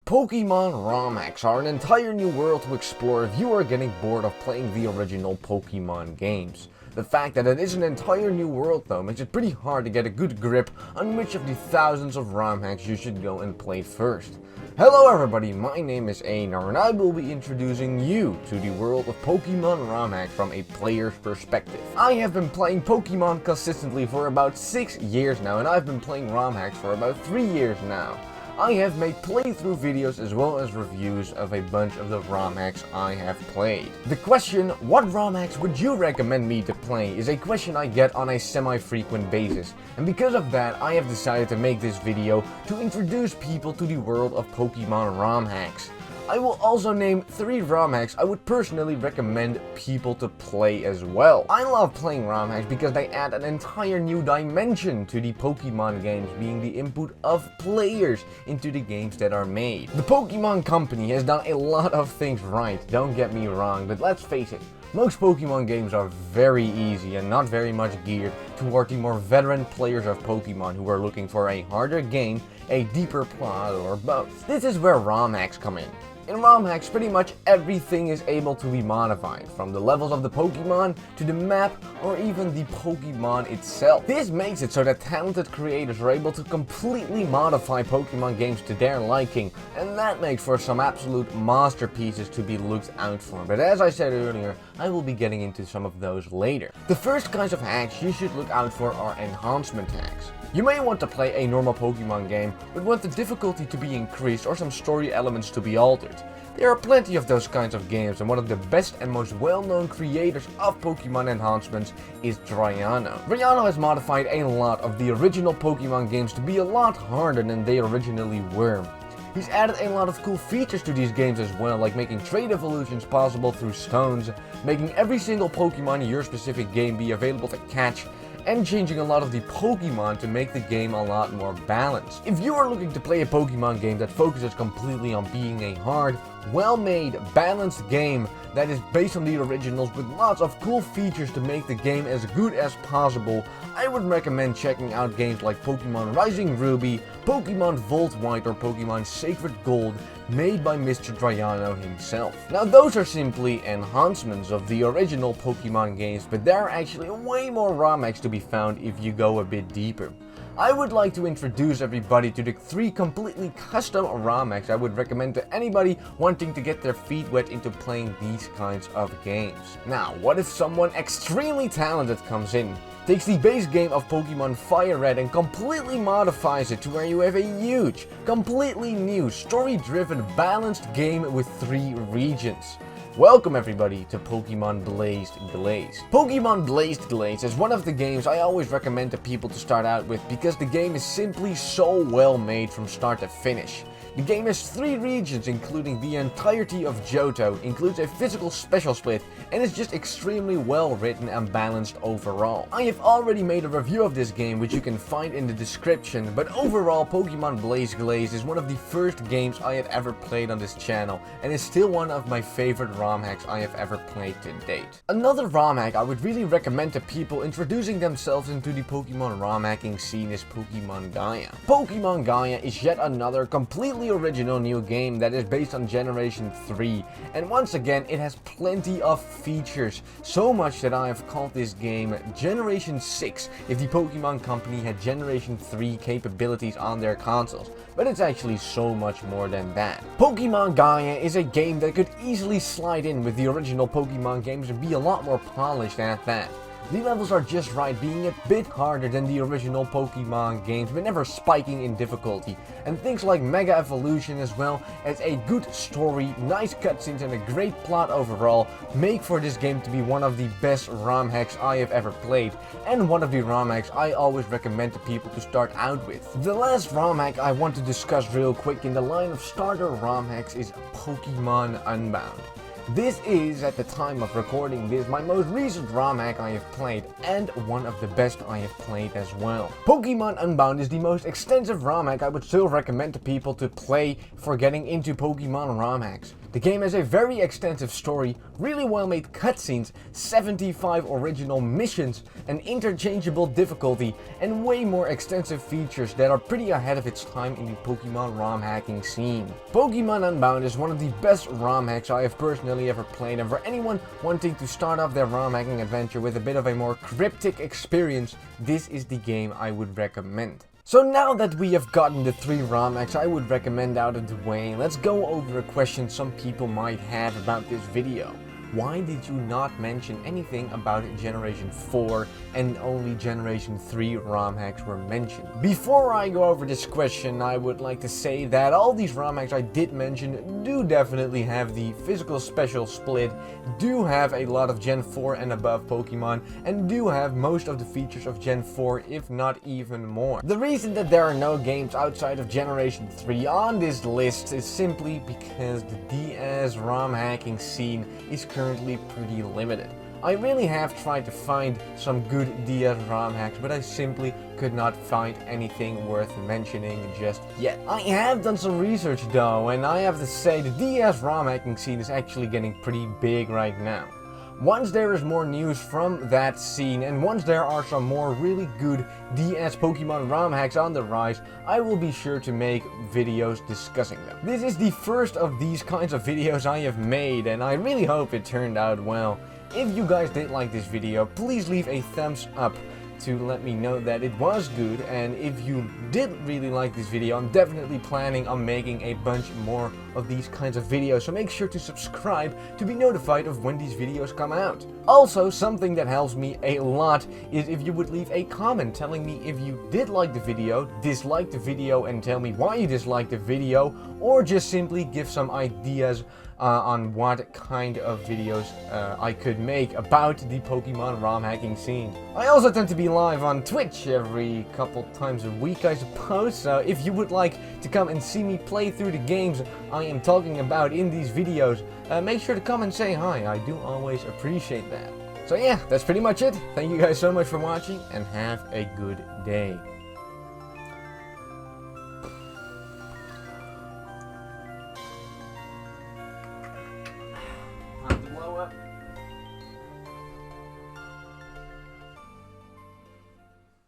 Pokémon Romhacks are an entire new world to explore if you are getting bored of playing the original Pokémon games. The fact that it is an entire new world though makes it pretty hard to get a good grip on which of the thousands of Romhacks you should go and play first. Hello everybody, my name is Einar and I will be introducing you to the world of Pokémon Romhacks from a player's perspective. I have been playing Pokémon consistently for about 6 years now, and I've been playing Romhacks for about 3 years now. I have made playthrough videos as well as reviews of a bunch of the Romhacks I have played. The question, what Romhacks would you recommend me to play, is a question I get on a semi-frequent basis. And because of that, I have decided to make this video to introduce people to the world of Pokémon Romhacks. I will also name 3 Romhacks I would personally recommend people to play as well. I love playing Romhacks because they add an entire new dimension to the Pokemon games, being the input of players into the games that are made. The Pokemon Company has done a lot of things right, don't get me wrong, but let's face it, most Pokemon games are very easy and not very much geared toward the more veteran players of Pokemon who are looking for a harder game, a deeper plot, or both. This is where Romhacks come in. In Romhacks, pretty much everything is able to be modified, from the levels of the Pokemon to the map or even the Pokemon itself. This makes it so that talented creators are able to completely modify Pokemon games to their liking, and that makes for some absolute masterpieces to be looked out for. But as I said earlier, I will be getting into some of those later. The first kinds of hacks you should look out for are enhancement hacks. You may want to play a normal Pokemon game, but want the difficulty to be increased or some story elements to be altered. There are plenty of those kinds of games, and one of the best and most well-known creators of Pokemon enhancements is Drayano. Drayano has modified a lot of the original Pokemon games to be a lot harder than they originally were. He's added a lot of cool features to these games as well, like making trade evolutions possible through stones, making every single Pokemon in your specific game be available to catch, and changing a lot of the Pokemon to make the game a lot more balanced. If you are looking to play a Pokemon game that focuses completely on being a hard, well-made, balanced game that is based on the originals with lots of cool features to make the game as good as possible, I would recommend checking out games like Pokemon Rising Ruby, Pokemon Volt White, or Pokemon Sacred Gold, made by Mr. Drayano himself. Now those are simply enhancements of the original Pokemon games, but there are actually way more Romhacks to be found if you go a bit deeper. I would like to introduce everybody to the 3 completely custom Romhacks I would recommend to anybody wanting to get their feet wet into playing these kinds of games. Now, what if someone extremely talented comes in, takes the base game of Pokemon Fire Red and completely modifies it to where you have a huge, completely new, story-driven, balanced game with 3 regions? Welcome everybody to Pokemon Blazed Glaze. Pokemon Blazed Glaze is one of the games I always recommend to people to start out with because the game is simply so well made from start to finish. The game has 3 regions, including the entirety of Johto, includes a physical special split, and is just extremely well written and balanced overall. I have already made a review of this game which you can find in the description, but overall Pokemon Blaze Glaze is one of the first games I have ever played on this channel, and is still one of my favorite Romhacks I have ever played to date. Another Romhack I would really recommend to people introducing themselves into the Pokemon Romhacking scene is Pokemon Gaia. Pokemon Gaia is yet another completely original new game that is based on Generation 3, and once again it has plenty of features, so much that I have called this game Generation 6 if the Pokemon Company had Generation 3 capabilities on their consoles, but it's actually so much more than that. Pokemon Gaia is a game that could easily slide in with the original Pokemon games and be a lot more polished at that. The levels are just right, being a bit harder than the original Pokemon games, but never spiking in difficulty. And things like Mega Evolution as well as a good story, nice cutscenes, and a great plot overall make for this game to be one of the best Romhacks I have ever played, and one of the Romhacks I always recommend to people to start out with. The last Romhack I want to discuss real quick in the line of starter Romhacks is Pokemon Unbound. This is, at the time of recording this, my most recent Romhack I have played, and one of the best I have played as well. Pokemon Unbound is the most extensive Romhack I would still recommend to people to play for getting into Pokemon Romhacks. The game has a very extensive story, really well made cutscenes, 75 original missions, an interchangeable difficulty, and way more extensive features that are pretty ahead of its time in the Pokémon ROM hacking scene. Pokémon Unbound is one of the best ROM hacks I have personally ever played, and for anyone wanting to start off their ROM hacking adventure with a bit of a more cryptic experience, this is the game I would recommend. So now that we have gotten the 3 ROM hacks I would recommend out of the way, let's go over a question some people might have about this video. Why did you not mention anything about Generation 4 and only Generation 3 ROM hacks were mentioned? Before I go over this question, I would like to say that all these ROM hacks I did mention do definitely have the physical special split, do have a lot of Gen 4 and above Pokemon, and do have most of the features of Gen 4, if not even more. The reason that there are no games outside of Generation 3 on this list is simply because the DS ROM hacking scene is currently pretty limited. I really have tried to find some good DS ROM hacks, but I simply could not find anything worth mentioning just yet. I have done some research though, and I have to say the DS ROM hacking scene is actually getting pretty big right now. Once there is more news from that scene, and once there are some more really good DS Pokemon ROM hacks on the rise, I will be sure to make videos discussing them. This is the first of these kinds of videos I have made, and I really hope it turned out well. If you guys did like this video, please leave a thumbs up to let me know that it was good, and if you did really like this video, I'm definitely planning on making a bunch more of these kinds of videos, so make sure to subscribe to be notified of when these videos come out. Also, something that helps me a lot is if you would leave a comment telling me if you did like the video, disliked the video, and tell me why you disliked the video, or just simply give some ideas on what kind of videos I could make about the Pokemon ROM hacking scene. I also tend to be live on Twitch every couple times a week, I suppose, so if you would like to come and see me play through the games I am talking about in these videos, make sure to come and say hi. I do always appreciate that. So yeah, that's pretty much it. Thank you guys so much for watching, and have a good day.